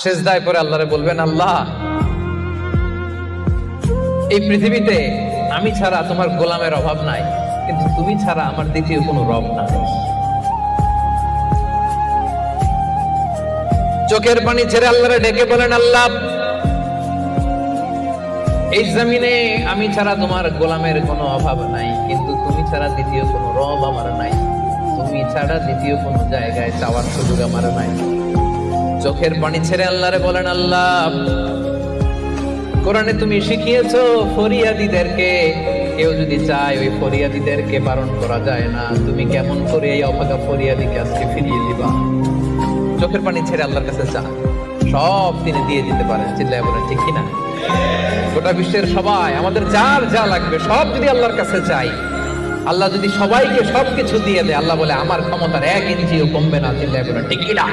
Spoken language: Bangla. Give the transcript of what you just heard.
সিজদায় পড়ে আল্লাহরে বলবেন, আল্লাহ এই পৃথিবীতে আমি ছাড়া তোমার গোলামের অভাব নাই, কিন্তু তুমি ছাড়া আমার দ্বিতীয় কোনো রব নাই। চোখের পানি ছেড়ে আল্লাহরে ডেকে বলেন, আল্লাহ এই জমিনে আমি ছাড়া তোমার গোলামের কোনো অভাব নাই, কিন্তু তুমি ছাড়া দ্বিতীয় কোনো রব আমার নাই, তুমি ছাড়া দ্বিতীয় কোনো জায়গায় চাওয়ার সুযোগ আমার নাই। চোখের পানি ছেড়ে আল্লাহরে বলেন, আল্লাহ কোরআনে তুমি শিখিয়েছো ফরিয়াদীদেরকে কেউ যদি চায় ওই ফরিয়াদীদেরকে বারণ করা যায় না, তুমি কেমন করে এই অভাগা ফরিয়াদীকে আজকে ফিরিয়ে দিবা। চোখের পানি ছেড়ে আল্লাহর কাছে চা, সব তিনি দিয়ে দিতে পারেন। চিল্লায় বলেন ঠিক কিনা? গোটা বিশ্বের সবাই আমাদের যার যা লাগবে সব যদি আল্লাহর কাছে চাই, আল্লাহ যদি সবাইকে সবকিছু দিয়ে দেয়, আল্লাহ বলে আমার ক্ষমতার 1 ইঞ্চিও কমবে না। চিল্লায় বলেন ঠিক কিনা?